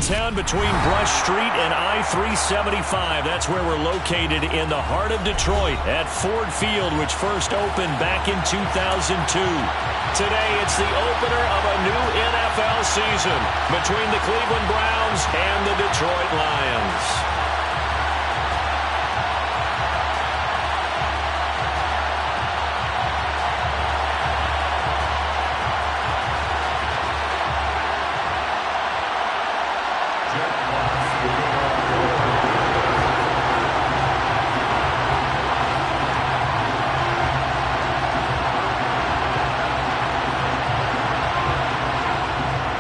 downtown between Brush Street and I-375. That's where we're located in the heart of Detroit at Ford Field, which first opened back in 2002. Today, it's the opener of a new NFL season between the Cleveland Browns and the Detroit Lions.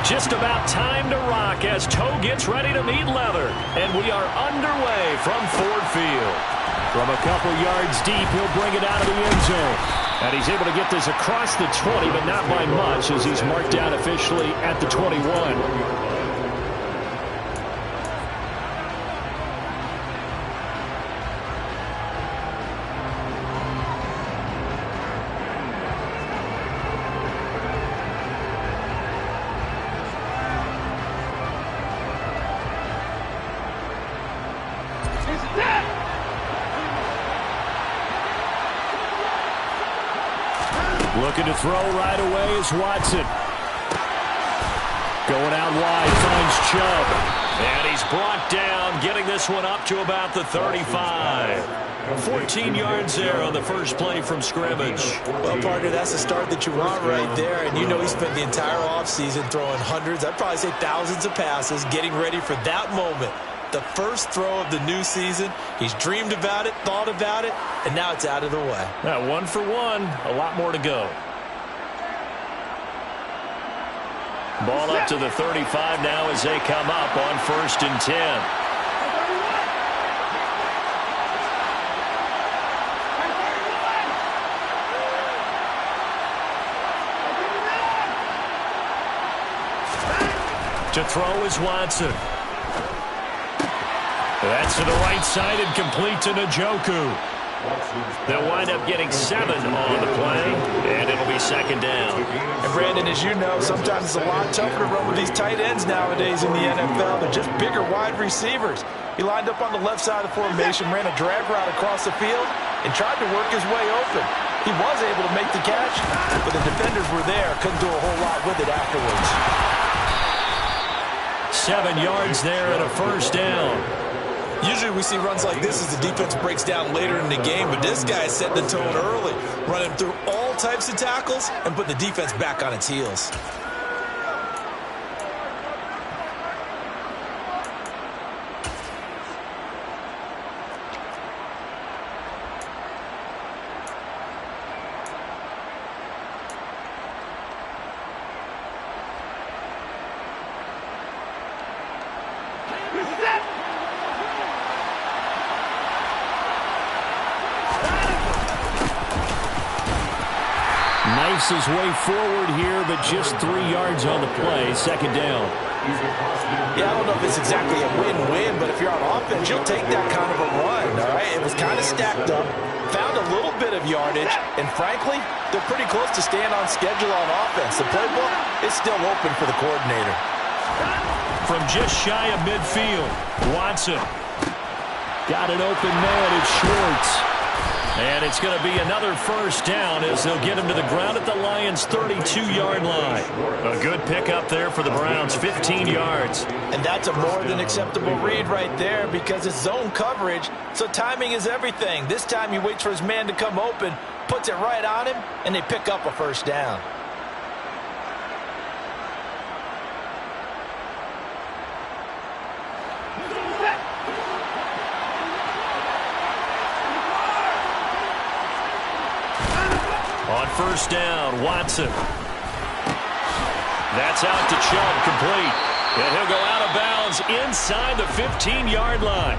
Just about time to rock as toe gets ready to meet leather. And we are underway from Ford Field. From a couple yards deep, he'll bring it out of the end zone. And he's able to get this across the 20, but not by much as he's marked down officially at the 21. Looking to throw right away is Watson. Going out wide, finds Chubb. And he's brought down, getting this one up to about the 35. 14 yards there on the first play from scrimmage. Well, partner, that's the start that you want right there. And you know he spent the entire offseason throwing hundreds, I'd probably say thousands of passes, getting ready for that moment. The first throw of the new season. He's dreamed about it, thought about it, and now it's out of the way. Now, 1 for 1, a lot more to go. Ball up to the 35 now as they come up on 1st and 10. To throw is Watson. That's to the right side and complete to Njoku. They'll wind up getting 7 on the play, and it'll be 2nd down. And Brandon, as you know, sometimes it's a lot tougher to run with these tight ends nowadays in the NFL. They're just bigger wide receivers. He lined up on the left side of the formation, ran a drag route across the field, and tried to work his way open. He was able to make the catch, but the defenders were there, couldn't do a whole lot with it afterwards. 7 yards there and a 1st down. Usually we see runs like this as the defense breaks down later in the game, but this guy set the tone early, running through all types of tackles and put the defense back on its heels. Knifes his way forward here, but just 3 yards on the play. 2nd down. Yeah, I don't know if it's exactly a win-win, but if you're on offense, you'll take that kind of a run, all right? It was kind of stacked up, found a little bit of yardage, and frankly, they're pretty close to staying on schedule on offense. The playbook is still open for the coordinator. From just shy of midfield, Watson. Got an open man, it's Schwartz. And it's going to be another 1st down as they'll get him to the ground at the Lions' 32-yard line. A good pickup there for the Browns, 15 yards. And that's a more than acceptable read right there because it's zone coverage, so timing is everything. This time he waits for his man to come open, puts it right on him, and they pick up a 1st down. On 1st down, Watson. That's out to Chubb, complete. And he'll go out of bounds inside the 15-yard line.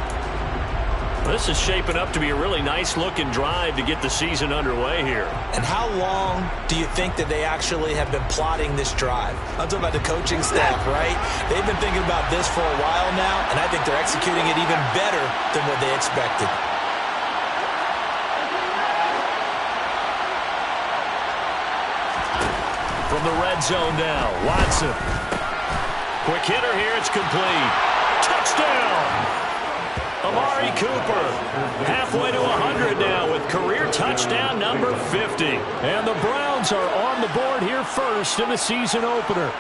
This is shaping up to be a really nice-looking drive to get the season underway here. And how long do you think that they actually have been plotting this drive? I'm talking about the coaching staff, right? They've been thinking about this for a while now, and I think they're executing it even better than what they expected. From the red zone now, Watson. Quick hitter here. It's complete. Touchdown! Amari Cooper, halfway to 100 now with career touchdown number 50. And the Browns are on the board here first in the season opener.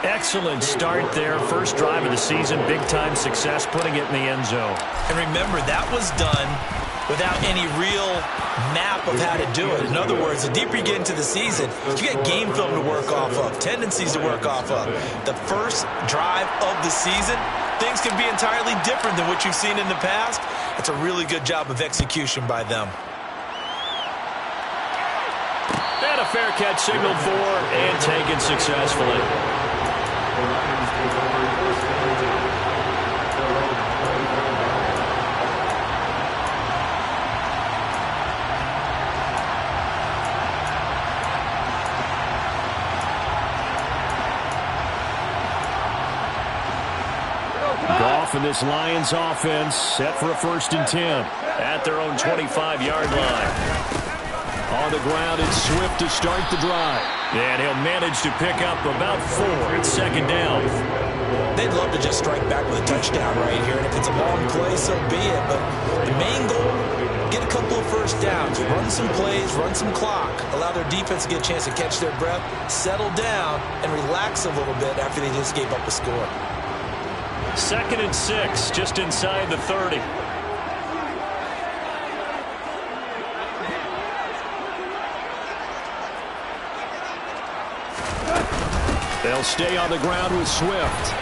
Excellent start there. First drive of the season, big-time success, putting it in the end zone. And remember, that was done without any real map of how to do it. In other words, the deeper you get into the season, you get game film to work off of, tendencies to work off of. The first drive of the season, things can be entirely different than what you've seen in the past. It's a really good job of execution by them. And a fair catch signaled for and taken successfully. Goff and this Lions offense set for a 1st and 10 at their own 25-yard line. On the ground, it's Swift to start the drive. And he'll manage to pick up about 4. It's 2nd down. They'd love to just strike back with a touchdown right here, and if it's a long play, so be it. But the main goal, get a couple of first downs, run some plays, run some clock, allow their defense to get a chance to catch their breath, settle down, and relax a little bit after they just gave up a score. 2nd and 6, just inside the 30. They'll stay on the ground with Swift.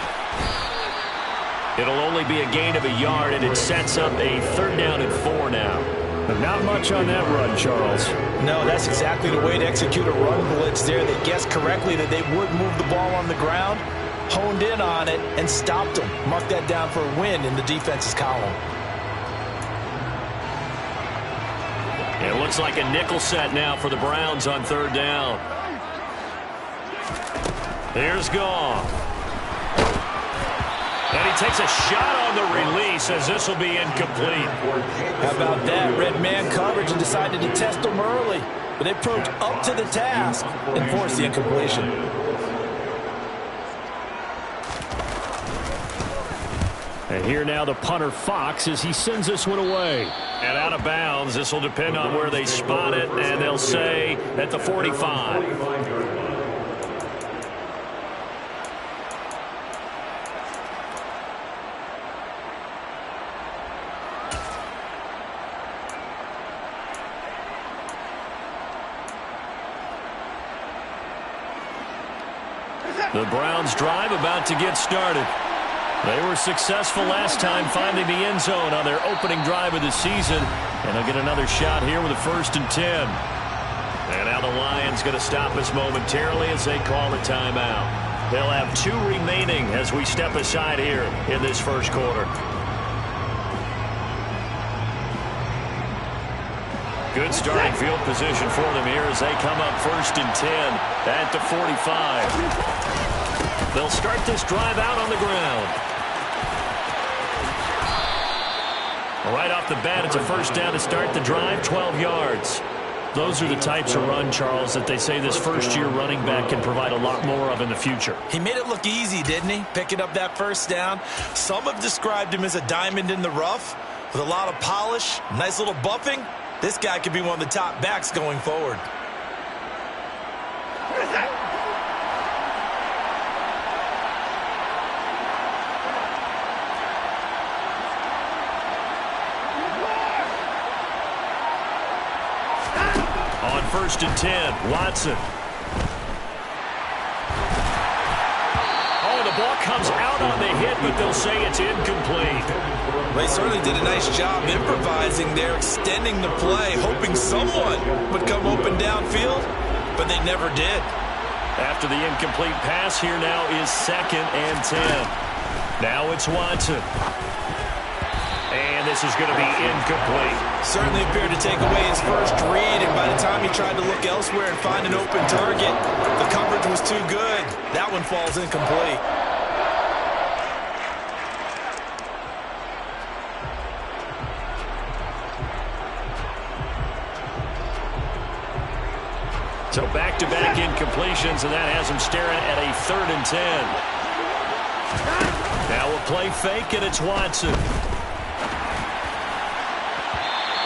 It'll only be a gain of a yard, and it sets up a 3rd down and 4 now. But not much on that run, Charles. No, that's exactly the way to execute a run blitz there. They guessed correctly that they would move the ball on the ground, honed in on it, and stopped them. Mark that down for a win in the defense's column. It looks like a nickel set now for the Browns on 3rd down. Here's Goff. And he takes a shot on the release as this will be incomplete. How about that? Red man coverage and decided to test them early. But they proved up to the task and forced the incompletion. And here now the punter Fox as he sends this one away. And out of bounds. This will depend on where they spot it, and they'll say at the 45. The Browns drive about to get started. They were successful last time finding the end zone on their opening drive of the season. And they'll get another shot here with a 1st and 10. And now the Lions going to stop us momentarily as they call a timeout. They'll have 2 remaining as we step aside here in this 1st quarter. Good starting field position for them here as they come up 1st and 10 at the 45. They'll start this drive out on the ground. Right off the bat, it's a 1st down to start the drive, 12 yards. Those are the types of run, Charles, that they say this first-year running back can provide a lot more of in the future. He made it look easy, didn't he? Picking up that 1st down. Some have described him as a diamond in the rough with a lot of polish, nice little buffing. This guy could be one of the top backs going forward. On 1st and 10, Watson. Oh, the ball comes out on the hit, but they'll say it's incomplete. They certainly did a nice job improvising there, extending the play, hoping someone would come open downfield, but they never did. After the incomplete pass, here now is 2nd and 10. Now it's Watson. And this is going to be incomplete. Certainly appeared to take away his first read, and by the time he tried to look elsewhere and find an open target, the coverage was too good. That one falls incomplete. So back-to-back incompletions, and that has him staring at a 3rd and 10. Now a play fake, and it's Watson.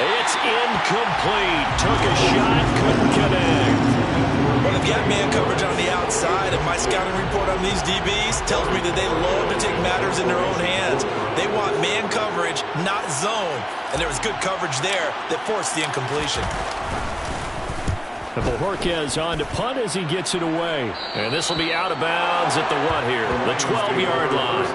It's incomplete. Took a shot, couldn't connect. Well, they've got man coverage on the outside, and my scouting report on these DBs tells me that they love to take matters in their own hands. They want man coverage, not zone. And there was good coverage there that forced the incompletion. Bojorquez on to punt as he gets it away. And this will be out of bounds at the what here? The 12-yard line.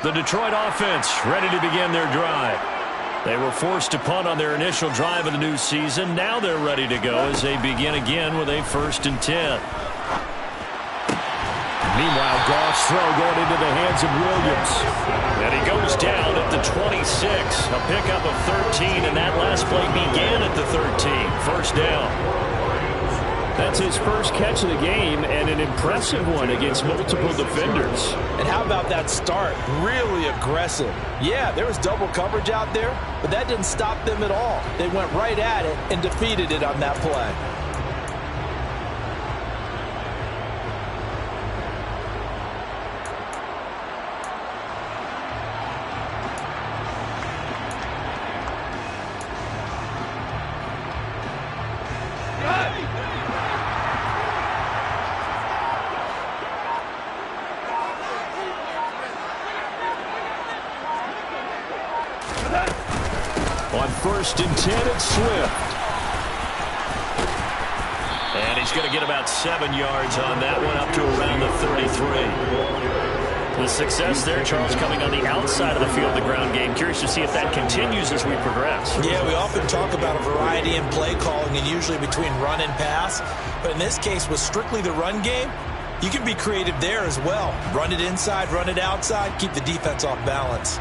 The Detroit offense ready to begin their drive. They were forced to punt on their initial drive of the new season. Now they're ready to go as they begin again with a 1st and 10. Meanwhile, Goff's throw going into the hands of Williams. And he goes down at the 26. A pickup of 13, and that last play began at the 13. 1st down. That's his first catch of the game, and an impressive one against multiple defenders. And how about that start? Really aggressive. Yeah, there was double coverage out there, but that didn't stop them at all. They went right at it and defeated it on that play. On 1st and 10, it's Swift. And he's going to get about 7 yards on that one, up to around the 33. The success there, Charles, coming on the outside of the field, the ground game. Curious to see if that continues as we progress. Yeah, we often talk about a variety in play calling and usually between run and pass. But in this case, with strictly the run game, you can be creative there as well. Run it inside, run it outside, keep the defense off balance.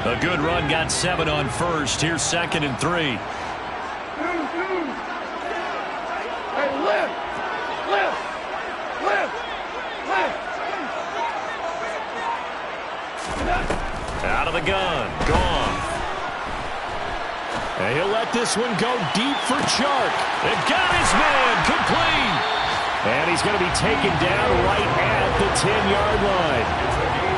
A good run, got 7 on 1st. Here's 2nd and 3. Hey, lift! Lift! Lift! Lift! Out of the gun. Gone. And he'll let this one go deep for Chark. It got his man. Complete. And he's going to be taken down right at the 10-yard line.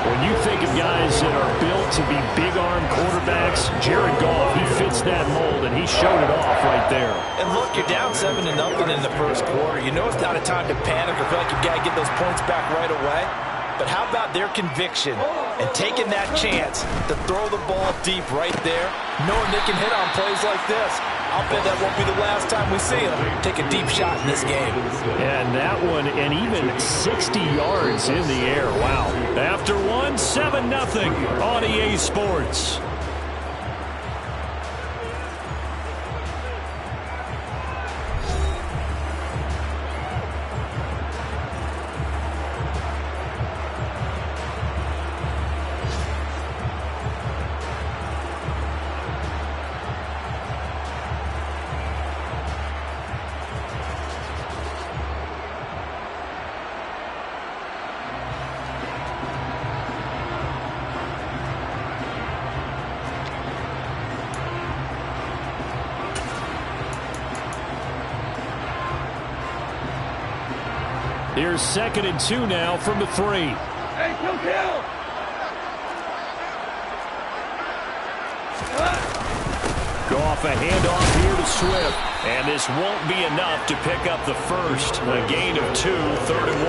When you think of guys that are built to be big-arm quarterbacks, Jared Goff, he fits that mold, and he showed it off right there. And look, you're down 7-0 in the first quarter. You know it's not a time to panic or feel like you've got to get those points back right away. But how about their conviction and taking that chance to throw the ball deep right there, knowing they can hit on plays like this? I'll bet that won't be the last time we see them take a deep shot in this game. And that one, and even 60 yards in the air. Wow. After one, 7-0 on EA Sports. Here's 2nd and 2 now from the 3. Hey, kill! Goff, a handoff here to Swift. And this won't be enough to pick up the first. A gain of 2, 3rd and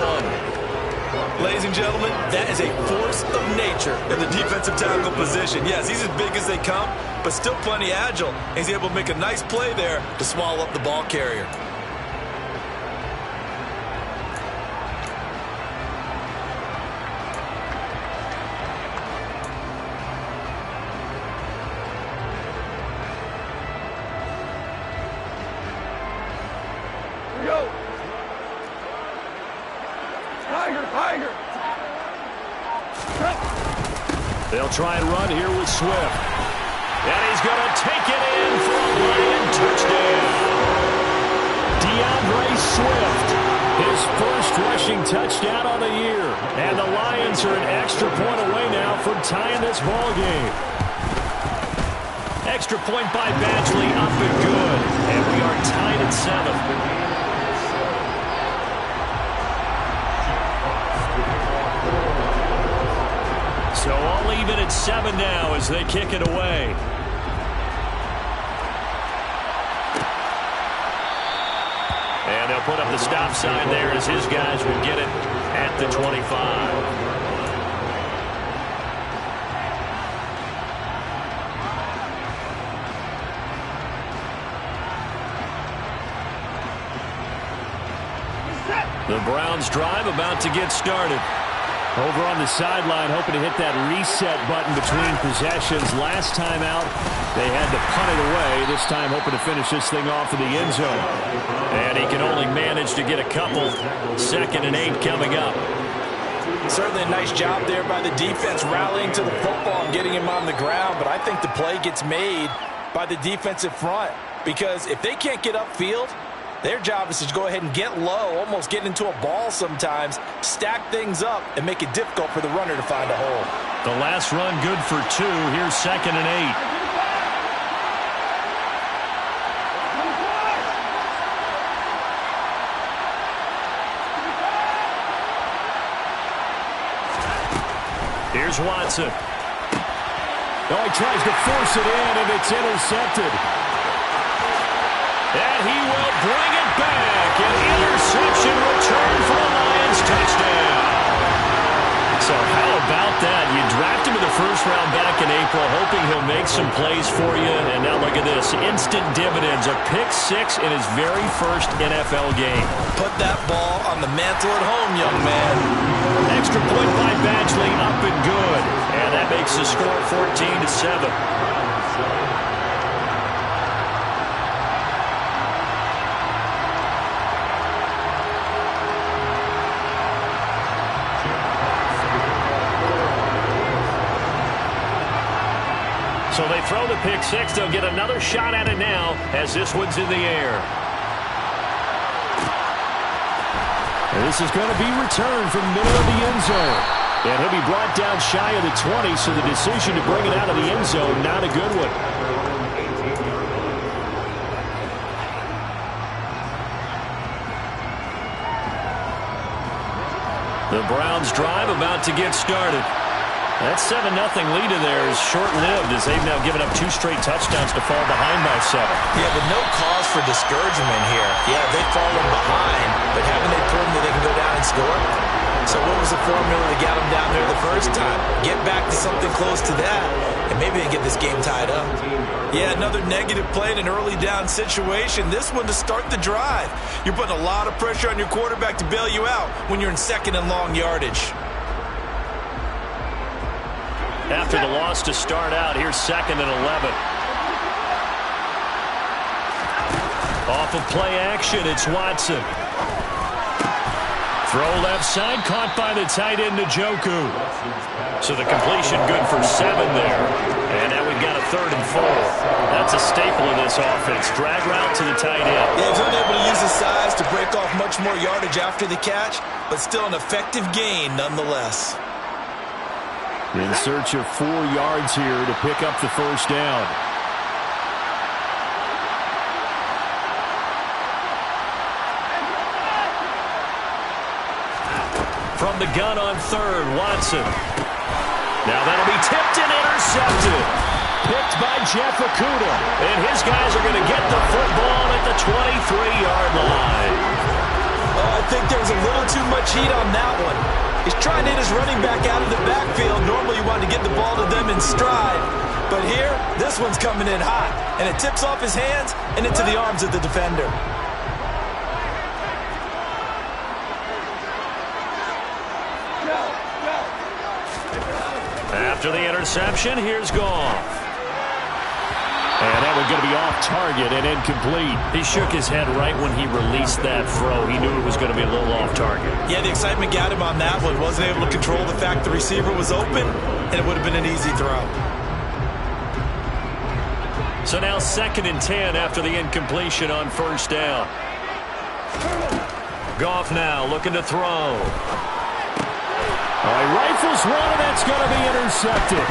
1. Ladies and gentlemen, that is a force of nature in the defensive tackle position. Yes, he's as big as they come, but still plenty agile. He's able to make a nice play there to swallow up the ball carrier. go. Tiger, Tiger. They'll try and run here with Swift. And he's going to take it in for a Lion touchdown. DeAndre Swift, his first rushing touchdown on the year. And the Lions are an extra point away now from tying this ball game. Extra point by Badgley, up and good. And we are tied at 7. So all even at 7 now as they kick it away. And they'll put up the stop sign there as his guys will get it at the 25. The Browns drive about to get started. Over on the sideline, hoping to hit that reset button between possessions. Last time out, they had to punt it away. This time, hoping to finish this thing off in the end zone. And he can only manage to get a couple. 2nd and 8 coming up. Certainly a nice job there by the defense rallying to the football and getting him on the ground. But I think the play gets made by the defensive front. Because if they can't get upfield, their job is to go ahead and get low, almost get into a ball sometimes, stack things up, and make it difficult for the runner to find a hole. The last run good for 2. Here's 2nd and 8. Here's Watson. Oh, he tries to force it in, and it's intercepted. And he will bring it back. An interception return for a Lions touchdown. So how about that? You draft him in the first round back in April, hoping he'll make some plays for you. And now look at this. Instant dividends. A pick 6 in his very first NFL game. Put that ball on the mantle at home, young man. Extra point by Badgley, up and good. And that makes the score 14-7. So they throw the pick 6. They'll get another shot at it now as this one's in the air. And this is going to be returned from the middle of the end zone. And he'll be brought down shy of the 20, so the decision to bring it out of the end zone, not a good one. The Browns drive about to get started. That 7-0 lead in there is short-lived as they've now given up 2 straight touchdowns to fall behind by 7. Yeah, but no cause for discouragement here. Yeah, they've fallen behind, but haven't they proven that they can go down and score? So what was the formula that got them down there the first time? Get back to something close to that, and maybe they get this game tied up. Yeah, another negative play in an early down situation. This one to start the drive. You're putting a lot of pressure on your quarterback to bail you out when you're in 2nd and long yardage. After the loss to start out, here's 2nd and 11. Off of play action, it's Watson. Throw left side, caught by the tight end, Njoku. So the completion good for 7 there. And now we've got a 3rd and 4. That's a staple of this offense. Drag route to the tight end. Yeah, he's unable to use his size to break off much more yardage after the catch, but still an effective gain nonetheless. In search of 4 yards here to pick up the first down. From the gun on 3rd, Watson. Now that'll be tipped and intercepted. Picked by Jeff Okudah. And his guys are going to get the football at the 23-yard line. I think there was a little too much heat on that one. He's trying to hit his running back out of the backfield. Normally you want to get the ball to them in stride. But here, this one's coming in hot. And it tips off his hands and into the arms of the defender. After the interception, here's Goff. And that one going to be off target and incomplete. He shook his head right when he released that throw. He knew it was going to be a little off target. Yeah, the excitement got him on that one. Wasn't able to control the fact the receiver was open, and it would have been an easy throw. So now 2nd and 10 after the incompletion on first down. Goff now looking to throw. He rifles one, and that's going to be intercepted.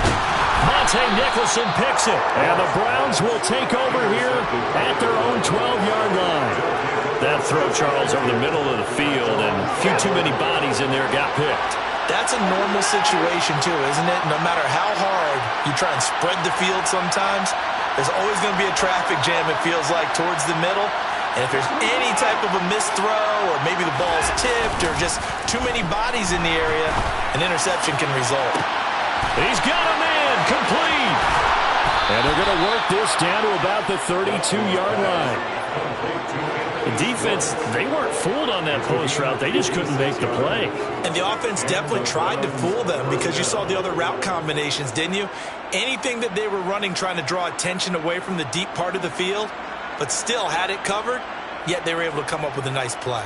Monte Nicholson picks it, and the Browns will take over here at their own 12-yard line. That throw, Charles, over the middle of the field, and a few too many bodies in there got picked. That's a normal situation, too, isn't it? No matter how hard you try and spread the field sometimes, there's always going to be a traffic jam, it feels like, towards the middle. And if there's any type of a missed throw or maybe the ball's tipped or just too many bodies in the area, an interception can result. He's got a man complete. And they're going to work this down to about the 32-yard line. The defense, they weren't fooled on that post route. They just couldn't make the play. And the offense definitely tried to fool them because you saw the other route combinations, didn't you? Anything that they were running trying to draw attention away from the deep part of the field, but still had it covered, yet they were able to come up with a nice play.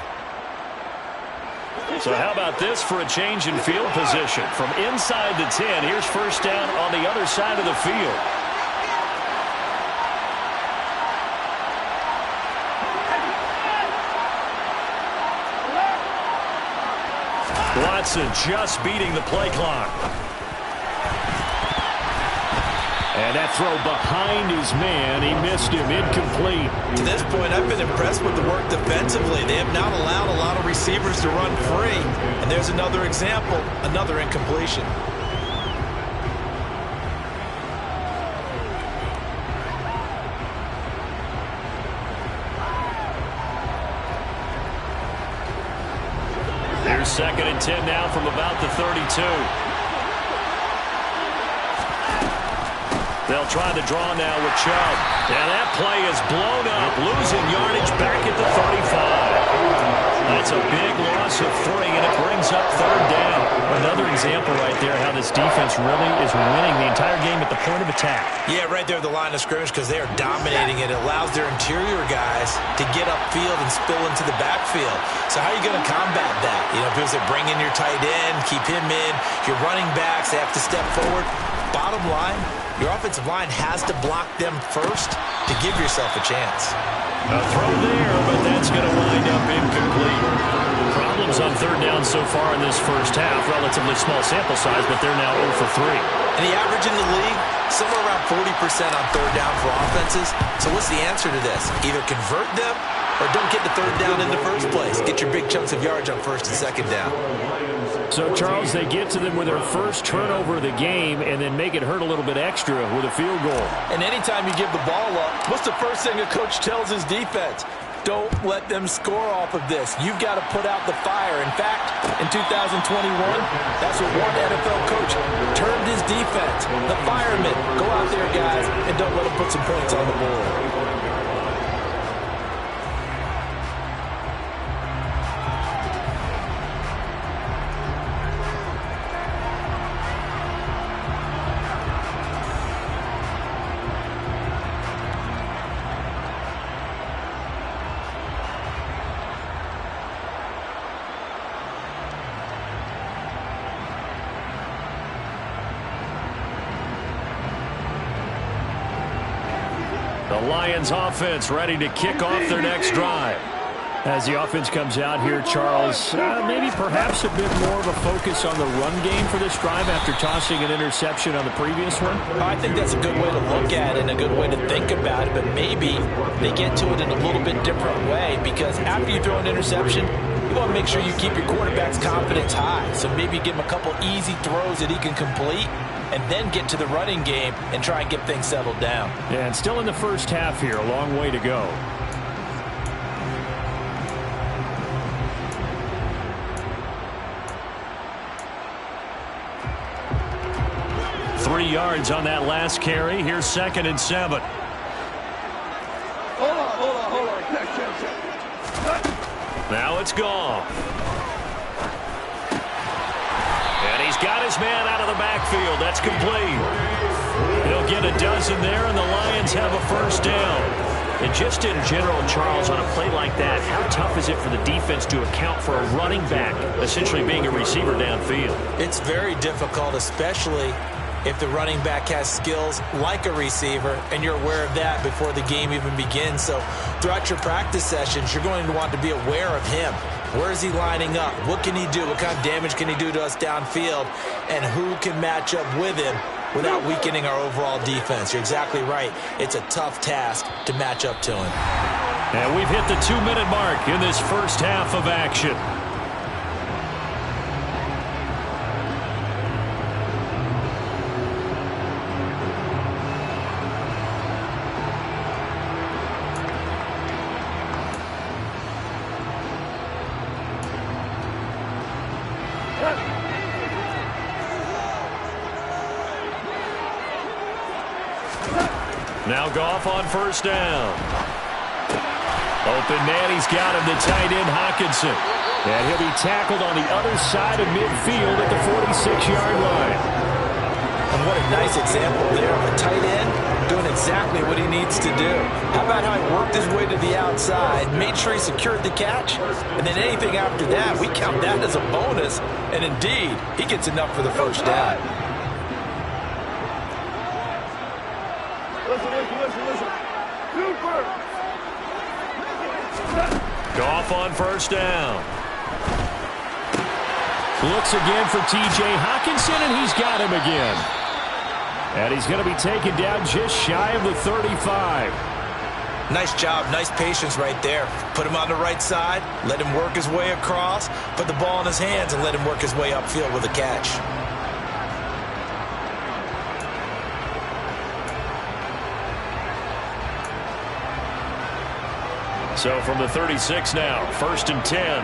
So how about this for a change in field position? From inside the 10, here's first down on the other side of the field. Watson just beating the play clock. And that throw behind his man, he missed him, incomplete. To this point, I've been impressed with the work defensively. They have not allowed a lot of receivers to run free. And there's another example, another incompletion. Here's 2nd and 10 now from about the 32. They'll try the draw now with Chubb. And that play is blown up, losing yardage back at the 35. That's a big loss of 3, and it brings up 3rd down. Another example right there how this defense really is winning the entire game at the point of attack. Yeah, right there at the line of scrimmage because they are dominating it. It allows their interior guys to get upfield and spill into the backfield. So how are you going to combat that? You know, because they bring in your tight end, keep him in. Your running backs, they have to step forward. Bottom line, your offensive line has to block them first to give yourself a chance. A throw there, but that's going to wind up incomplete. Problems on 3rd down so far in this first half. Relatively small sample size, but they're now 0 for 3. And the average in the league, somewhere around 40% on 3rd down for offenses. So what's the answer to this? Either convert them or don't get the 3rd down in the first place. Get your big chunks of yards on 1st and 2nd down. So, Charles, they get to them with their first turnover of the game and then make it hurt a little bit extra with a field goal. And anytime you give the ball up, what's the first thing a coach tells his defense? Don't let them score off of this. You've got to put out the fire. In fact, in 2021, that's what one NFL coach termed his defense. The firemen. Go out there, guys, and don't let them put some points on the board. The Lions offense ready to kick off their next drive. As the offense comes out here, Charles, maybe perhaps a bit more of a focus on the run game for this drive after tossing an interception on the previous one? I think that's a good way to look at it and a good way to think about it, but maybe they get to it in a little bit different way because after you throw an interception, you want to make sure you keep your quarterback's confidence high. So maybe give him a couple easy throws that he can complete and then get to the running game and try and get things settled down. Yeah, and still in the first half here, a long way to go. Three yards on that last carry. Here's 2nd and 7. Hold on. Now it's gone. And he's got his man out of the backfield. That's complete. He'll get a dozen there, and the Lions have a first down. And just in general, Charles, on a play like that, how tough is it for the defense to account for a running back essentially being a receiver downfield? It's very difficult, especially if the running back has skills like a receiver, and you're aware of that before the game even begins. So throughout your practice sessions, you're going to want to be aware of him. Where is he lining up? What can he do? What kind of damage can he do to us downfield? And who can match up with him without weakening our overall defense? You're exactly right. It's a tough task to match up to him. And we've hit the 2-minute mark in this first half of action. Now Goff on first down. Open man, he's got him, the tight end Hockenson. And he'll be tackled on the other side of midfield at the 46-yard line. And what a nice example there of a tight end doing exactly what he needs to do. How about how he worked his way to the outside, made sure he secured the catch, and then anything after that, we count that as a bonus. And indeed, he gets enough for the first down. Listen. Super. Goff on first down. Looks again for T.J. Hockenson, and he's got him again. And he's going to be taken down just shy of the 35. Nice job, nice patience right there. Put him on the right side, let him work his way across, put the ball in his hands, and let him work his way upfield with a catch. So from the 36 now, 1st and 10.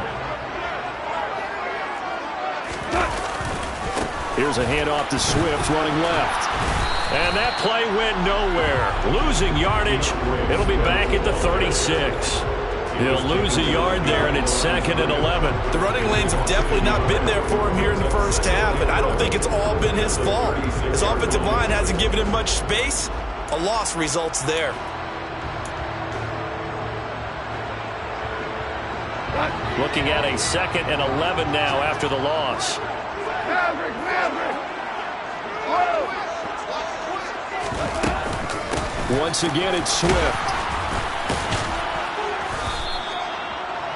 Here's a handoff to Swift running left. And that play went nowhere. Losing yardage. It'll be back at the 36. He'll lose a yard there, and it's 2nd and 11. The running lanes have definitely not been there for him here in the first half, and I don't think it's all been his fault. His offensive line hasn't given him much space. A loss results there. Looking at a 2nd and 11 now after the loss. Maverick. Once again, it's Swift.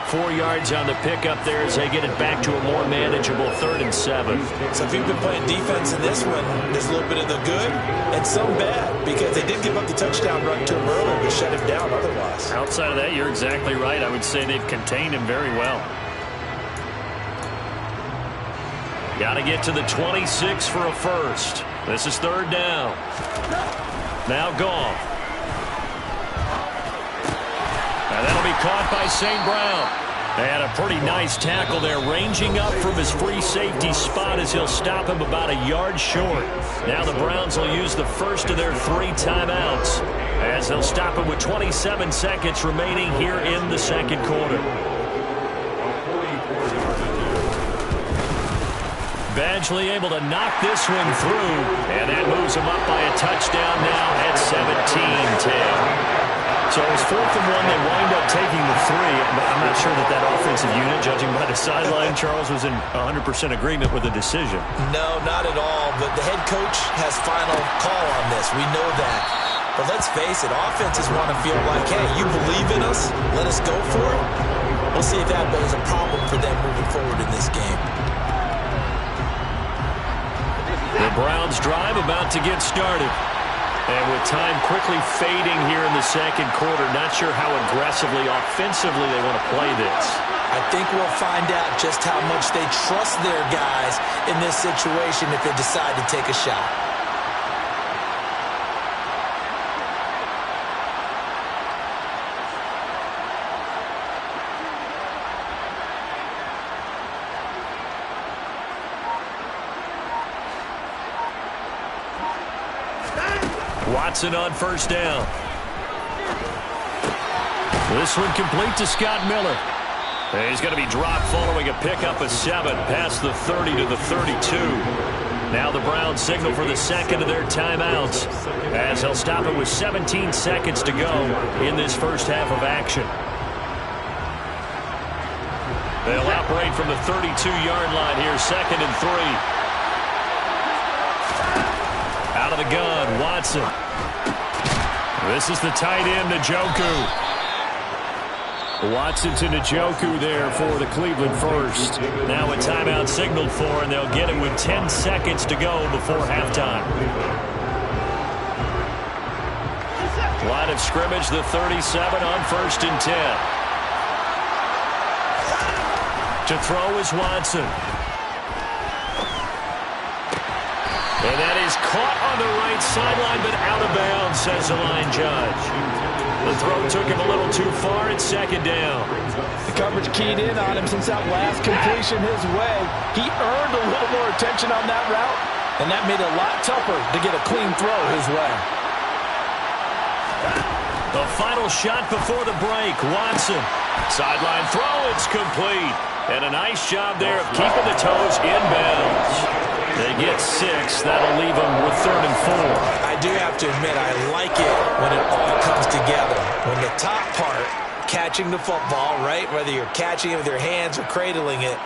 4 yards on the pickup there as they get it back to a more manageable 3rd and 7. So if you've been playing defense in this one, there's a little bit of the good and some bad, because they did give up the touchdown run to him earlier to shut him down otherwise. Outside of that, you're exactly right. I would say they've contained him very well. Got to get to the 26 for a first. This is 3rd down. Now Goff. And that'll be caught by St. Brown. And a pretty nice tackle there, ranging up from his free safety spot as he'll stop him about a yard short. Now the Browns will use the first of their 3 timeouts as they'll stop him with 27 seconds remaining here in the 2nd quarter. Badgley able to knock this one through, and that moves him up by a touchdown now at 17-10. So it was 4th and 1. They wind up taking the 3, but I'm not sure that that offensive unit, judging by the sideline, Charles, was in 100% agreement with the decision. No, not at all, but the head coach has final call on this. We know that. But let's face it, offenses want to feel like, hey, you believe in us, let us go for it. We'll see if that is a problem for them moving forward in this game. The Browns drive about to get started. And with time quickly fading here in the 2nd quarter, not sure how aggressively, offensively they want to play this. I think we'll find out just how much they trust their guys in this situation if they decide to take a shot. Watson on first down. This one complete to Scott Miller. And he's going to be dropped following a pickup of 7 past the 30 to the 32. Now the Browns signal for the second of their timeouts as they'll stop it with 17 seconds to go in this first half of action. They'll operate from the 32-yard line here, 2nd and 3. Out of the gun, Watson. This is the tight end, Njoku. Watson to Njoku there for the Cleveland first. Now a timeout signaled for, and they'll get it with 10 seconds to go before halftime. Line of scrimmage, the 37 on 1st and 10. To throw is Watson. And that is caught on the right sideline, but out of bounds, says the line judge. The throw took him a little too far. It's 2nd down. The coverage keyed in on him since that last completion his way. He earned a little more attention on that route, and that made it a lot tougher to get a clean throw his way. The final shot before the break. Watson. Sideline throw. It's complete. And a nice job there of keeping the toes in bounds. They get 6. That'll leave them with 3rd and 4. I do have to admit, I like it when it all comes together. When the top part, catching the football, right, whether you're catching it with your hands or cradling it,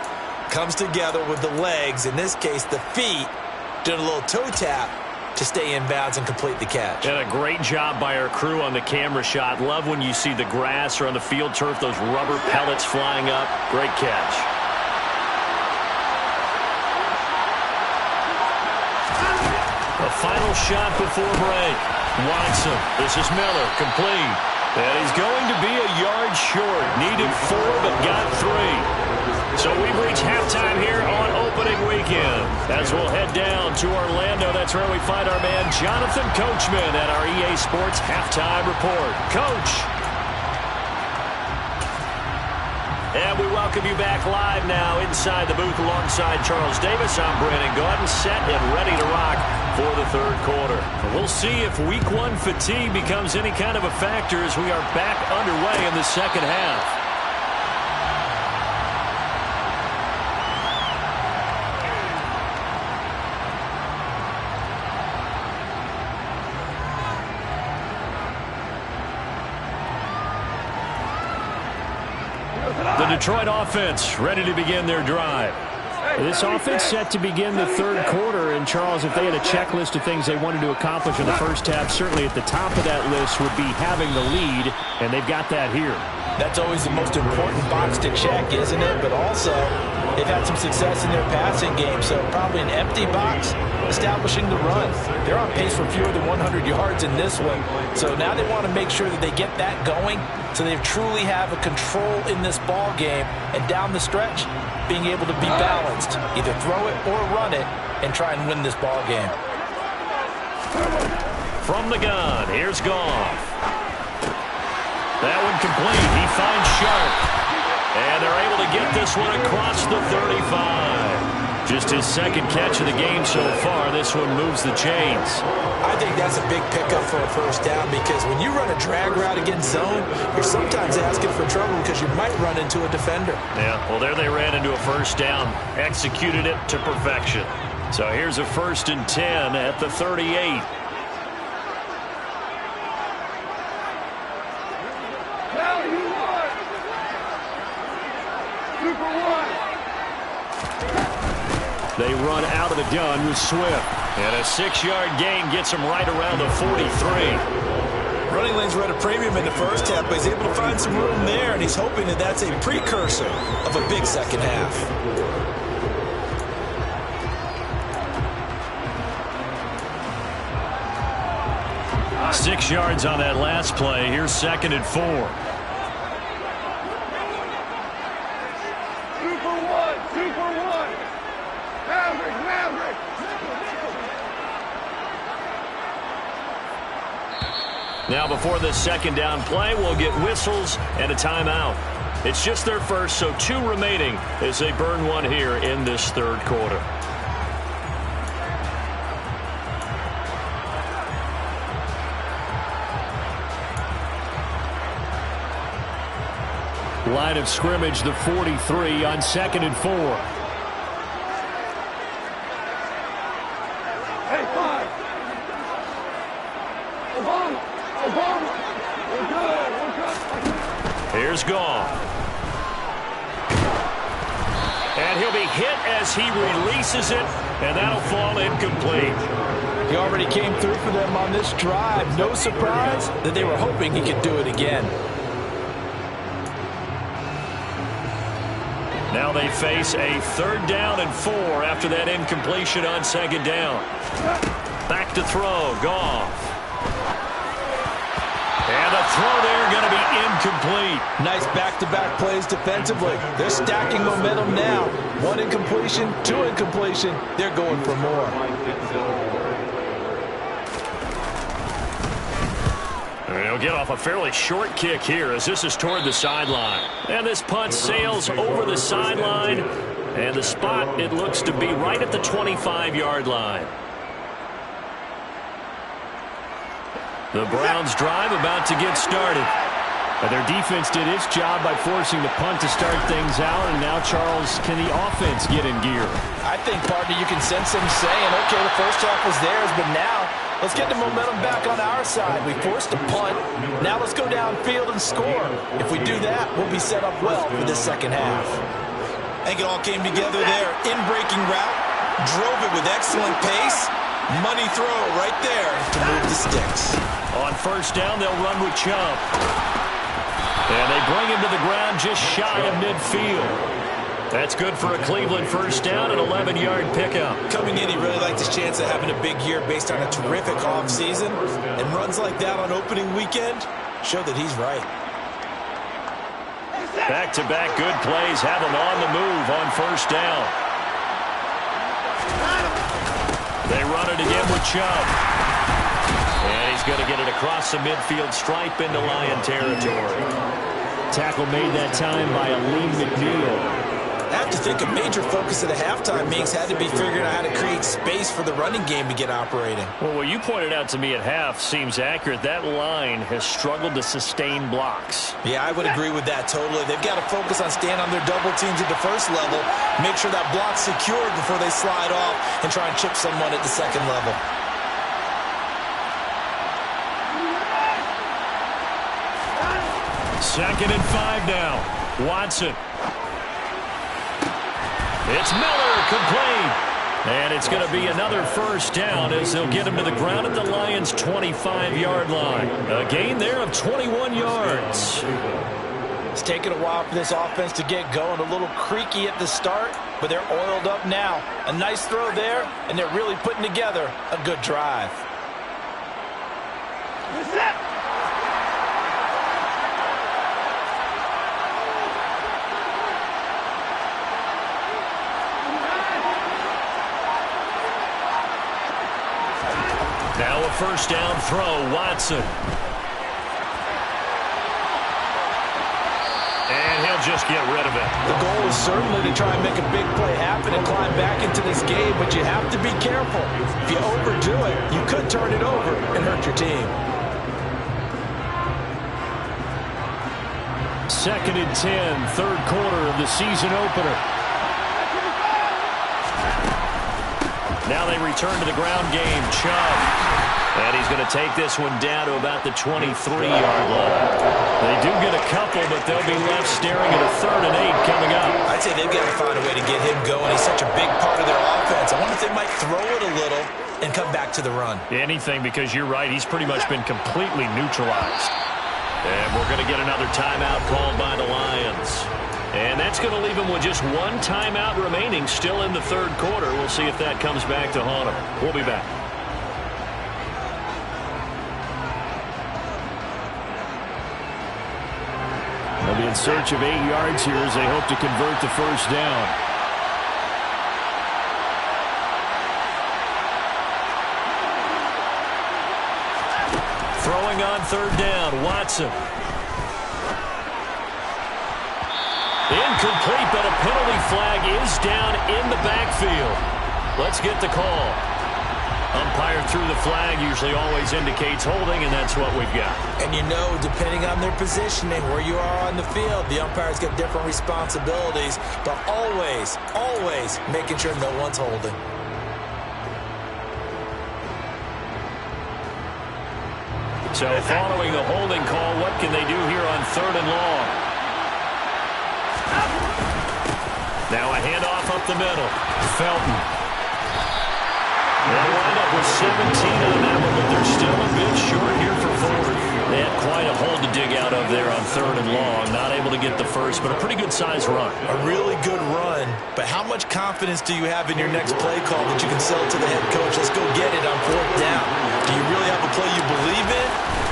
comes together with the legs, in this case the feet, doing a little toe tap to stay in bounds and complete the catch. And a great job by our crew on the camera shot. Love when you see the grass or on the field turf, those rubber pellets flying up. Great catch. A final shot before break. Watson. This is Miller. Complete. And he's going to be a yard short. Needed 4, but got 3. So we've reached halftime here on opening weekend. As we'll head down to Orlando, that's where we find our man Jonathan Coachman at our EA Sports Halftime Report. Coach. And we welcome you back live now inside the booth alongside Charles Davis. I'm Brandon Gaudin, set and ready to rock for the 3rd quarter. We'll see if Week 1 fatigue becomes any kind of a factor as we are back underway in the second half. The Detroit offense ready to begin their drive. This offense set to begin the 3rd quarter. And, Charles, if they had a checklist of things they wanted to accomplish in the first half, certainly at the top of that list would be having the lead, and they've got that here. That's always the most important box to check, isn't it? But also, they've had some success in their passing game, so probably an empty box establishing the run. They're on pace for fewer than 100 yards in this one, so now they want to make sure that they get that going so they truly have a control in this ball game, and down the stretch, being able to be balanced, either throw it or run it, and try and win this ball game. From the gun, here's Goff. That one complete. He finds Sharp. And they're able to get this one across the 35. Just his 2nd catch of the game so far. This one moves the chains. I think that's a big pickup for a 1st down because when you run a drag route against zone, you're sometimes asking for trouble because you might run into a defender. Yeah, well, there they ran into a 1st down. Executed it to perfection. So here's a 1st and 10 at the 38. They run out of the gun with Swift. And a 6-yard gain gets him right around the 43. Running lanes were at a premium in the first half, but he's able to find some room there, and he's hoping that that's a precursor of a big second half. Six yards on that last play. Here's 2nd and 4. Now before the 2nd down play, we'll get whistles and a timeout. It's just their first, so 2 remaining as they burn one here in this 3rd quarter. Line of scrimmage, the 43 on 2nd and 4. be hit as he releases it, and that'll fall incomplete. He already came through for them on this drive. No surprise that they were hoping he could do it again. Now they face a 3rd down and 4 after that incompletion on 2nd down. Back to throw, Goff. And the throw there going to be incomplete. Nice back-to-back plays defensively. They're stacking momentum now. 1 incompletion, 2 incompletion. They're going for more. He'll get off a fairly short kick here as this is toward the sideline. And this punt sails over the sideline. And the spot, it looks to be right at the 25-yard line. The Browns drive about to get started. Their defense did its job by forcing the punt to start things out. And now, Charles, can the offense get in gear? I think, partner, you can sense them saying, okay, the first half was theirs, but now let's get the momentum back on our side. We forced a punt. Now let's go downfield and score. If we do that, we'll be set up well for the second half. I think it all came together there. In-breaking route, drove it with excellent pace. Money throw right there to move the sticks. On 1st down, they'll run with Chubb. And they bring him to the ground just shy of midfield. That's good for a Cleveland 1st down, an 11-yard pickup. Coming in, he really liked his chance of having a big year based on a terrific offseason. And runs like that on opening weekend show that he's right. Back-to-back good plays have him on the move on 1st down. They run it again with Chubb. And he's going to get it across the midfield stripe into Lion territory. Tackle made that time by Aleem McNeil. I have to think a major focus of the halftime meetings had to be figuring out how to create space for the running game to get operating. Well, what you pointed out to me at half seems accurate. That line has struggled to sustain blocks. Yeah, I would agree with that totally. They've got to focus on staying on their double teams at the first level, make sure that block's secured before they slide off and try and chip someone at the second level. Second and 5 now. Watson. It's Miller, complete. And it's going to be another 1st down as they'll get him to the ground at the Lions' 25-yard line. A gain there of 21 yards. It's taken a while for this offense to get going. A little creaky at the start, but they're oiled up now. A nice throw there, and they're really putting together a good drive. Now a 1st down throw, Watson. And he'll just get rid of it. The goal is certainly to try and make a big play happen and climb back into this game, but you have to be careful. If you overdo it, you could turn it over and hurt your team. 2nd and 10, 3rd quarter of the season opener. Now they return to the ground game. Chubb. And he's going to take this one down to about the 23-yard line. They do get a couple, but they'll be left staring at a 3rd and 8 coming up. I'd say they've got to find a way to get him going. He's such a big part of their offense. I wonder if they might throw it a little and come back to the run. Anything, because you're right. He's pretty much been completely neutralized. And we're going to get another timeout called by the Lions. And that's going to leave him with just 1 timeout remaining still in the 3rd quarter. We'll see if that comes back to haunt him. We'll be back. They'll be in search of 8 yards here as they hope to convert the 1st down. Throwing on 3rd down, Watson. Incomplete, but a penalty flag is down in the backfield. Let's get the call. Umpire threw the flag, usually always indicates holding, and that's what we've got. And you know, depending on their positioning, where you are on the field, the umpires get different responsibilities, but always, always making sure no one's holding. So following the holding call, what can they do here on 3rd and long? Now a handoff up the middle. Felton. They'll wind up with 17 on that one, but they're still a bit short here for forward. They had quite a hole to dig out of there on 3rd and long. Not able to get the first, but a pretty good-sized run. A really good run, but how much confidence do you have in your next play call that you can sell to the head coach? Let's go get it on 4th down. Do you really have a play you believe in,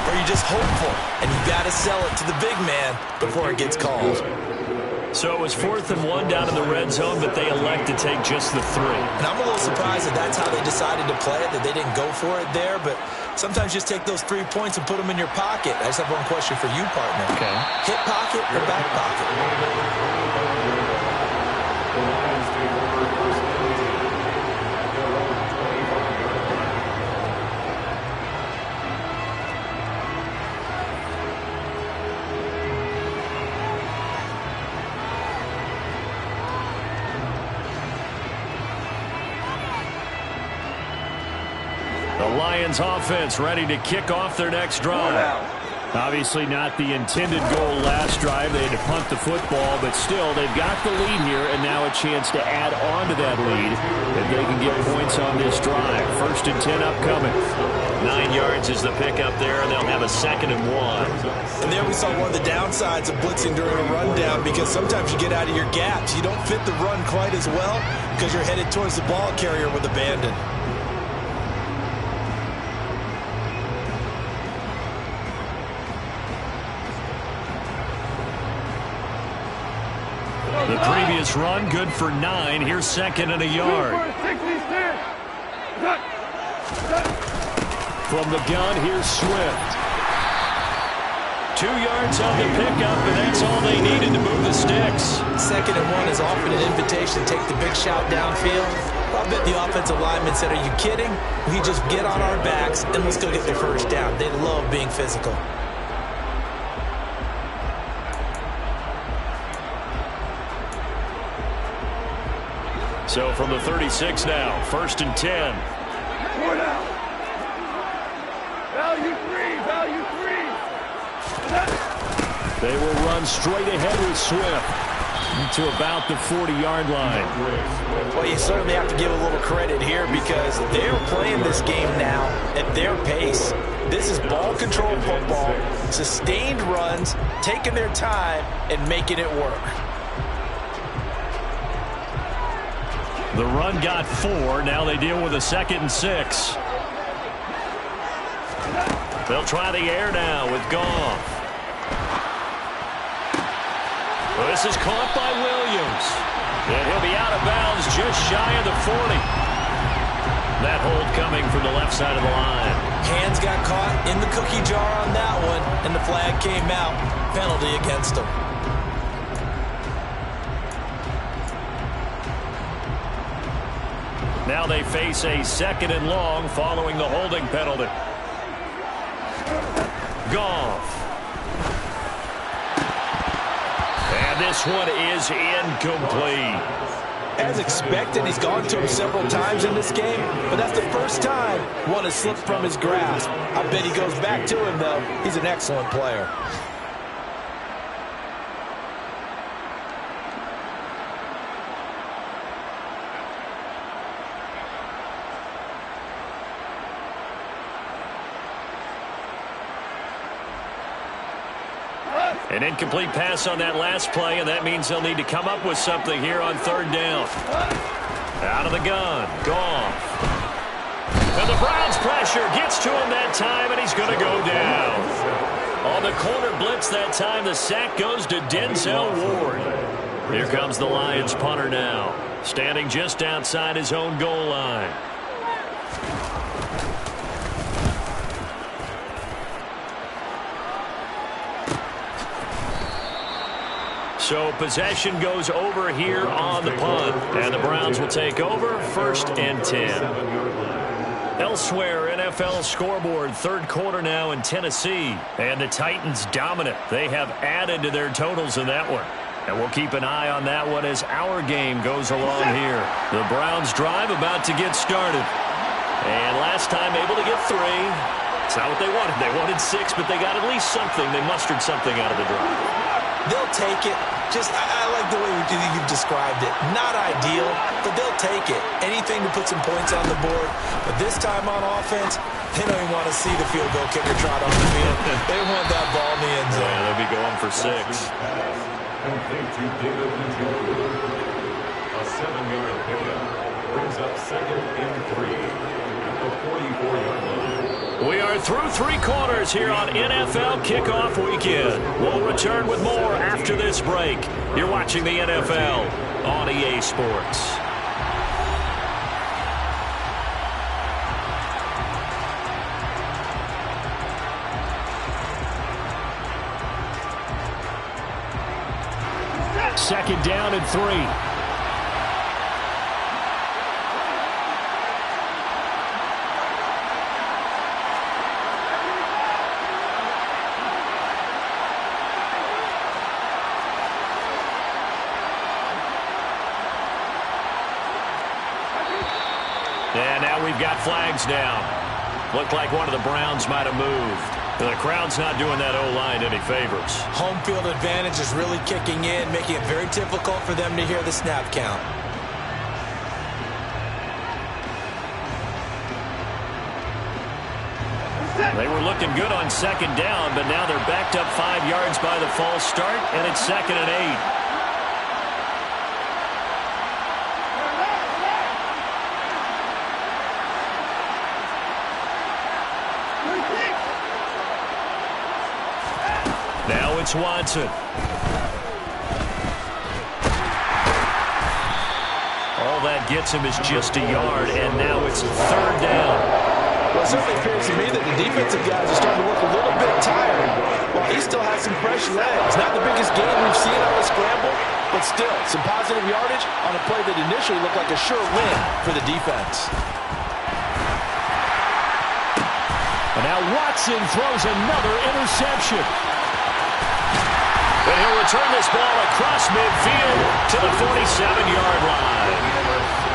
or are you just hopeful? And you got to sell it to the big man before it gets called. So it was 4th and 1 down in the red zone, but they elect to take just the 3. And I'm a little surprised that that's how they decided to play it, that they didn't go for it there. But sometimes just take those 3 points and put them in your pocket. I just have one question for you, partner. Okay. Hip pocket or back pocket? The Lions offense ready to kick off their next drive. Obviously not the intended goal last drive. They had to punt the football, but still they've got the lead here, and now a chance to add on to that lead if they can get points on this drive. 1st and 10 upcoming. 9 yards is the pickup there, and they'll have a 2nd and 1. And there we saw one of the downsides of blitzing during a rundown, because sometimes you get out of your gaps. You don't fit the run quite as well because you're headed towards the ball carrier with abandon. The previous run, good for 9. Here's 2nd and a yard. From the gun, here's Swift. 2 yards on the pickup, and that's all they needed to move the sticks. 2nd and 1 is often an invitation to take the big shot downfield. I bet the offensive lineman said, "Are you kidding? We just get on our backs and let's go get the 1st down." They love being physical. So from the 36 now, 1st and 10. Value 3, value 3. They will run straight ahead with Swift to about the 40-yard line. Well, you certainly have to give a little credit here because they're playing this game now at their pace. This is ball control football, sustained runs, taking their time and making it work. The run got 4. Now they deal with a 2nd and 6. They'll try the air now with Goff. Well, this is caught by Williams. And he'll be out of bounds just shy of the 40. That hold coming from the left side of the line. Hands got caught in the cookie jar on that one, and the flag came out. Penalty against him. Now they face a 2nd and long following the holding penalty. Goff. And this one is incomplete. As expected, he's gone to him several times in this game, but that's the first time one has slipped from his grasp. I bet he goes back to him, though. He's an excellent player. An incomplete pass on that last play, and that means they'll need to come up with something here on 3rd down. Out of the gun, Goff. And the Browns pressure gets to him that time, and he's going to go down. On the corner blitz that time, the sack goes to Denzel Ward. Here comes the Lions punter now, standing just outside his own goal line. So possession goes over here on the punt, and the Browns will take over 1st and 10. Elsewhere, NFL scoreboard, 3rd quarter now in Tennessee, and the Titans dominant. They have added to their totals in that one. And we'll keep an eye on that one as our game goes along here. The Browns drive about to get started. And last time able to get 3. It's not what they wanted. They wanted 6, but they got at least something. They mustered something out of the drive. They'll take it. I like the way you've described it. Not ideal, but they'll take it. Anything to put some points on the board. But this time on offense, they don't even want to see the field goal kicker trot on the field. They want that ball in the end zone. Yeah, they'll be going for 6. Complete to David M22. A 7-yard pickup brings up 2nd and 3 at the 44-yard line. We are through 3 quarters here on NFL Kickoff Weekend. We'll return with more after this break. You're watching the NFL on EA Sports. Second down and 3. And now we've got flags down. Looked like one of the Browns might have moved. The crowd's not doing that O-line any favors. Home field advantage is really kicking in, making it very difficult for them to hear the snap count. They were looking good on second down, but now they're backed up 5 yards by the false start, and it's 2nd and 8. Now it's Watson. All that gets him is just a yard, and now it's 3rd down. Well, it certainly appears to me that the defensive guys are starting to look a little bit tired, while he still has some fresh legs. Not the biggest gain we've seen on the scramble, but still, some positive yardage on a play that initially looked like a sure win for the defense. And now Watson throws another interception. And he'll return this ball across midfield to the 47-yard line.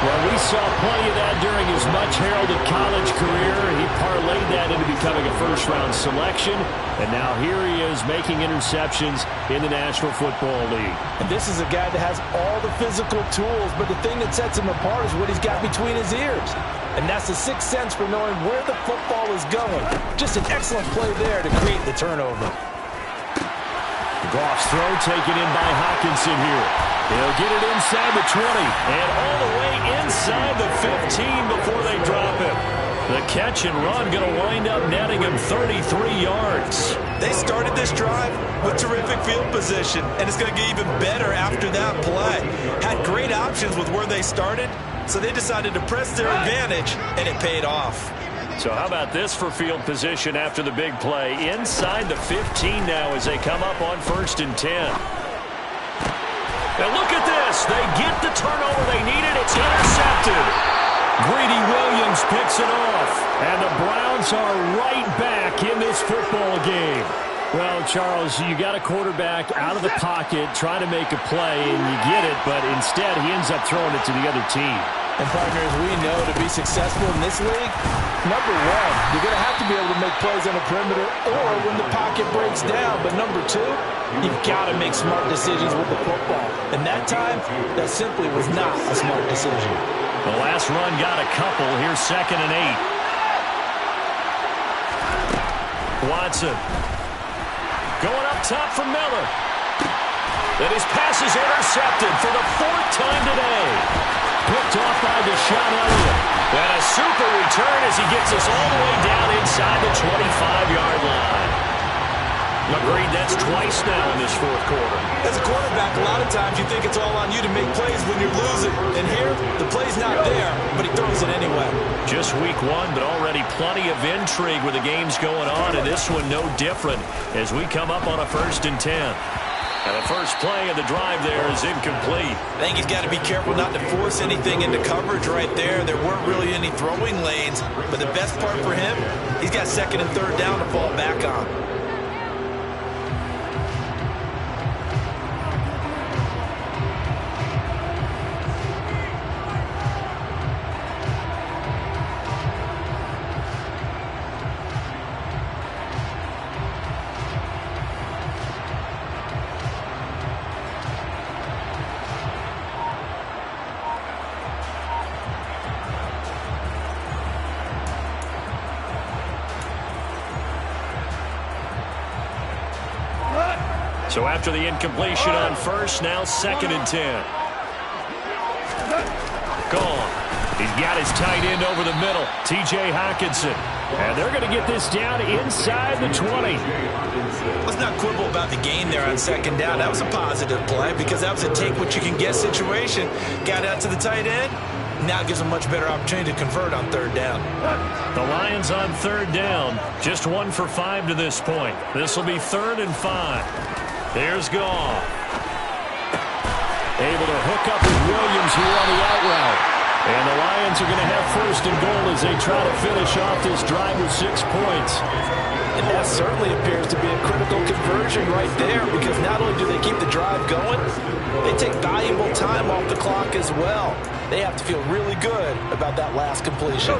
Well, we saw plenty of that during his much-heralded college career. He parlayed that into becoming a first-round selection. And now here he is making interceptions in the National Football League. And this is a guy that has all the physical tools, but the thing that sets him apart is what he's got between his ears. And that's the sixth sense for knowing where the football is going. Just an excellent play there to create the turnover. Goff's throw taken in by Hawkinson here. He'll get it inside the 20 and all the way inside the 15 before they drop him. The catch and run going to wind up netting him 33 yards. They started this drive with terrific field position, and it's going to get even better after that play. Had great options with where they started, so they decided to press their advantage, and it paid off. So how about this for field position after the big play? Inside the 15 now as they come up on 1st and 10. And look at this. They get the turnover they needed. It's intercepted. Greedy Williams picks it off. And the Browns are right back in this football game. Well, Charles, you got a quarterback out of the pocket trying to make a play, and you get it, but instead he ends up throwing it to the other team. And partners, we know to be successful in this league, number one, you're going to have to be able to make plays on the perimeter or when the pocket breaks down. But number two, you've got to make smart decisions with the football. And that time, that simply was not a smart decision. The last run got a couple. Here's 2nd and 8. Watson. Going up top for Miller. And his pass is intercepted for the 4th time today. Picked off by Deshaun Elliott. And a super return as he gets us all the way down inside the 25-yard line. Agreed, that's twice now in this 4th quarter. As a quarterback, a lot of times you think it's all on you to make plays when you're losing. And here, the play's not there, but he throws it anyway. Just week 1, but already plenty of intrigue with the games going on, and this one no different as we come up on a 1st and 10. And the first play of the drive there is incomplete. I think he's got to be careful not to force anything into coverage right there. There weren't really any throwing lanes, but the best part for him, he's got 2nd and 3rd down to fall back on. So after the incompletion on first, now 2nd and 10. Gone. He's got his tight end over the middle, T.J. Hockenson. And they're going to get this down inside the 20. Let's not quibble about the gain there on 2nd down. That was a positive play because that was a take-what-you-can-get situation. Got out to the tight end. Now gives them a much better opportunity to convert on 3rd down. The Lions on 3rd down. Just 1 for 5 to this point. This will be 3rd and 5. Here's Goff. Able to hook up with Williams here on the out route. And the Lions are going to have 1st and goal as they try to finish off this drive with 6 points. And that certainly appears to be a critical conversion right there because not only do they keep the drive going, they take valuable time off the clock as well. They have to feel really good about that last completion.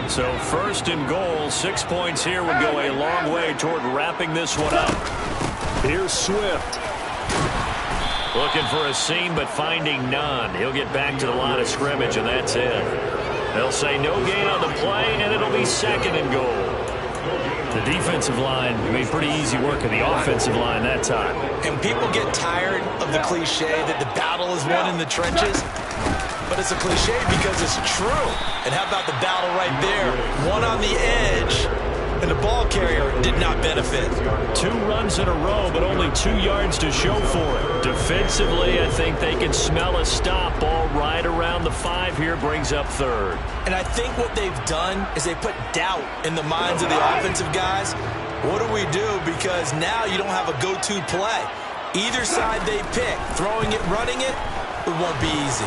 So 1st and goal, 6 points here would go a long way toward wrapping this one up. Here's Swift. Looking for a seam, but finding none. He'll get back to the line of scrimmage, and that's it. They'll say no gain on the play, and it'll be 2nd and goal. The defensive line made pretty easy work of the offensive line that time. And people get tired of the cliche that the battle is won in the trenches. But it's a cliche because it's true. And how about the battle right there? One on the edge. And the ball carrier did not benefit. 2 runs in a row, but only 2 yards to show for it. Defensively, I think they can smell a stop. Ball right around the 5 here, brings up 3rd. And I think what they've done is they put doubt in the minds of the offensive guys. What do we do? Because now you don't have a go-to play. Either side they pick, throwing it, running it, it won't be easy.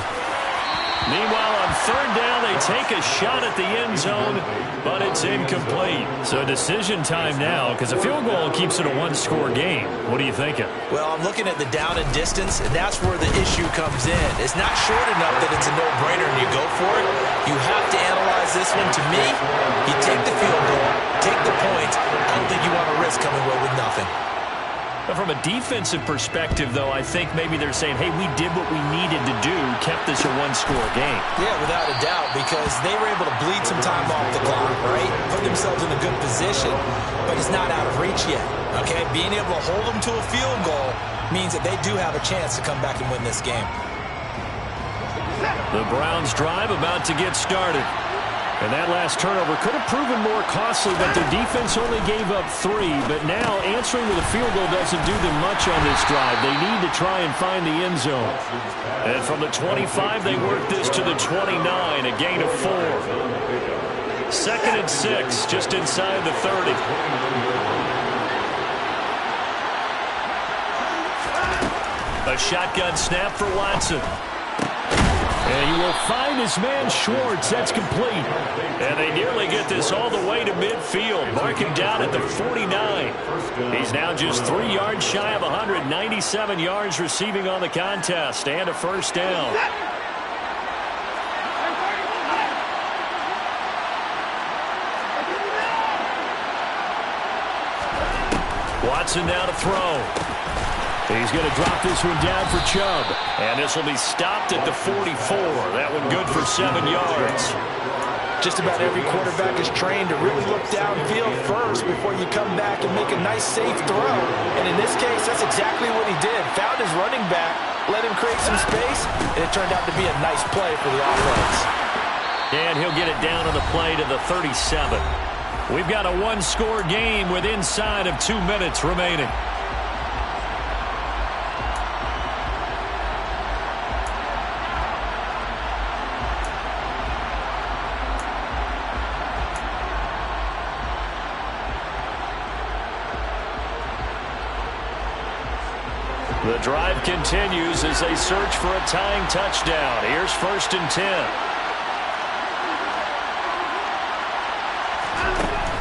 Meanwhile, on 3rd down, they take a shot at the end zone, but it's incomplete. So decision time now, because a field goal keeps it a 1-score game. What are you thinking? Well, I'm looking at the down and distance, and that's where the issue comes in. It's not short enough that it's a no-brainer and you go for it. You have to analyze this one. To me, you take the field goal, take the points. I don't think you want to risk coming away with nothing. But from a defensive perspective, though, I think maybe they're saying, hey, we did what we needed to do, kept this a 1-score game. Yeah, without a doubt, because they were able to bleed some time off the clock, right? Put themselves in a good position, but it's not out of reach yet, okay? Being able to hold them to a field goal means that they do have a chance to come back and win this game. The Browns' drive about to get started. And that last turnover could have proven more costly, but their defense only gave up 3. But now answering with a field goal doesn't do them much on this drive. They need to try and find the end zone. And from the 25, they work this to the 29, a gain of 4. 2nd and 6, just inside the 30. A shotgun snap for Watson. And he will find his man Schwartz. That's complete. And they nearly get this all the way to midfield. Mark him down at the 49. He's now just 3 yards shy of 197 yards receiving on the contest. And a 1st down. Watson now to throw. He's going to drop this one down for Chubb. And this will be stopped at the 44. That one good for 7 yards. Just about every quarterback is trained to really look downfield first before you come back and make a nice, safe throw. And in this case, that's exactly what he did. Found his running back, let him create some space, and it turned out to be a nice play for the offense. And he'll get it down on the play to the 37. We've got a 1-score game with inside of 2 minutes remaining. The drive continues as they search for a tying touchdown. Here's 1st and 10.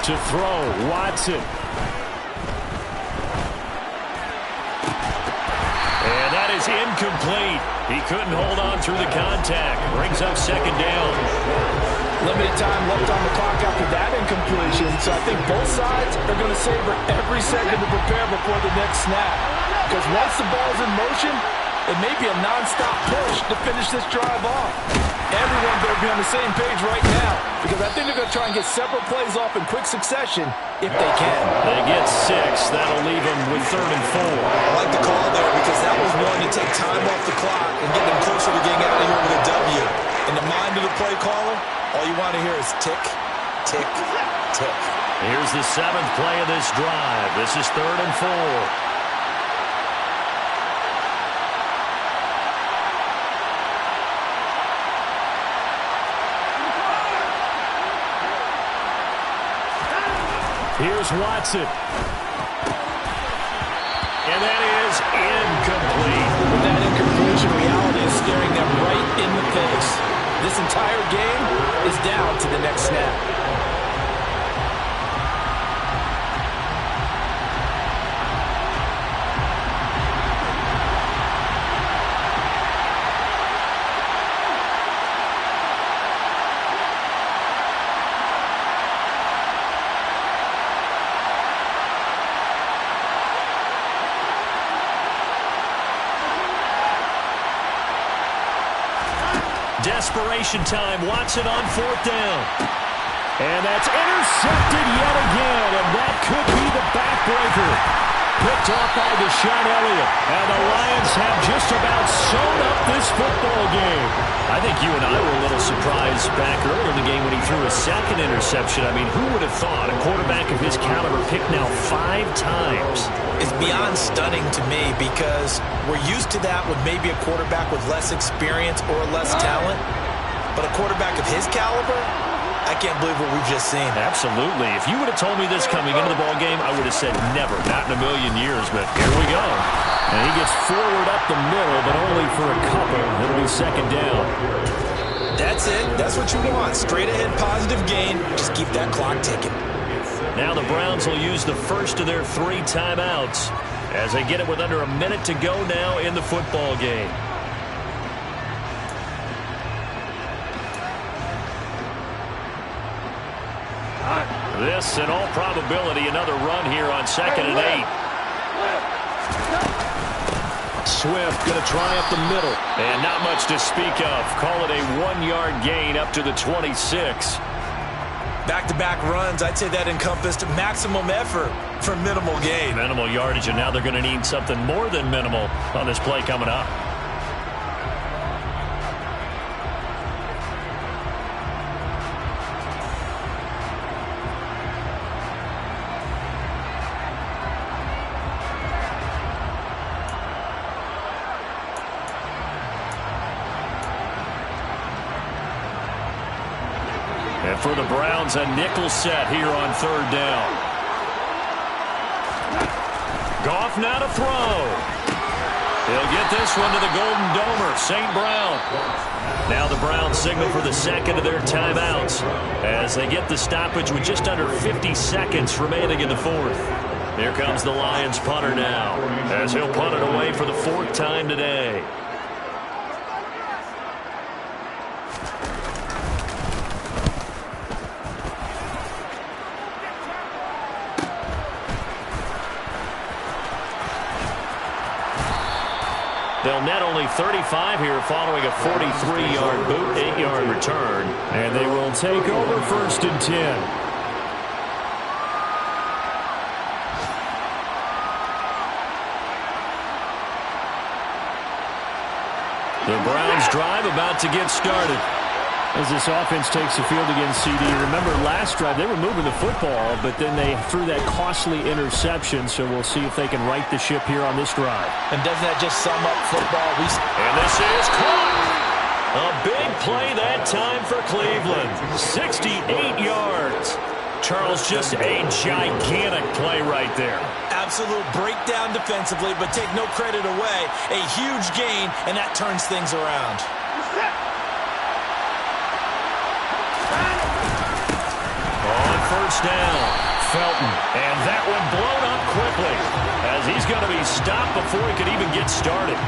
To throw, Watson. And that is incomplete. He couldn't hold on through the contact. Brings up 2nd down. Limited time left on the clock after that incompletion, so I think both sides are going to savor every second to prepare before the next snap. Because once the ball's in motion, it may be a non-stop push to finish this drive off. Everyone better be on the same page right now, because I think they're going to try and get several plays off in quick succession if they can. They get 6. That'll leave them with 3rd and 4. I like the call there because that was one to take time off the clock and get them closer to getting out of here with a W. In the mind of the play caller, all you want to hear is tick, tick, tick. Here's the 7th play of this drive. This is 3rd and 4. Here's Watson. And that is incomplete. With that incompletion, reality is staring them right in the face. This entire game is down to the next snap. Desperation time. Watson on 4th down. And that's intercepted yet again. And that could be the backbreaker. Picked off by Deshaun Elliott. And the Lions have just about sewn up this football game. I think you and I were a little surprised back early in the game when he threw a 2nd interception. I mean, who would have thought a quarterback of his caliber picked now 5 times? It's beyond stunning to me because we're used to that with maybe a quarterback with less experience or less talent. But a quarterback of his caliber, I can't believe what we've just seen. Absolutely. If you would have told me this coming into the ball game, I would have said never, not in a million years. But here we go. And he gets forward up the middle, but only for a couple. It'll be 2nd down. That's it. That's what you want. Straight ahead positive gain. Just keep that clock ticking. Now the Browns will use the first of their 3 timeouts as they get it with under a minute to go now in the football game. This, in all probability, another run here on 2nd and 8. Swift going to try up the middle. And not much to speak of. Call it a 1-yard gain up to the 26. Back-to-back runs, I'd say that encompassed maximum effort for minimal gain. Minimal yardage, and now they're going to need something more than minimal on this play coming up. And for the Browns, a nickel set here on 3rd down. Goff now to throw. He'll get this one to the Golden Domer, St. Brown. Now the Browns signal for the 2nd of their timeouts as they get the stoppage with just under 50 seconds remaining in the 4th. Here comes the Lions punter now as he'll punt it away for the 4th time today. They'll net only 35 here following a 43-yard boot, 8-yard return. And they will take over 1st and 10. The Browns drive about to get started. As this offense takes the field against CD, remember last drive they were moving the football, but then they threw that costly interception, so we'll see if they can right the ship here on this drive. And doesn't that just sum up football? And this is caught. A big play that time for Cleveland. 68 yards. Charles, just a gigantic play right there. Absolute breakdown defensively, but take no credit away. A huge gain, and that turns things around. On 1st down, Felton. And that one blown up quickly as he's going to be stopped before he could even get started.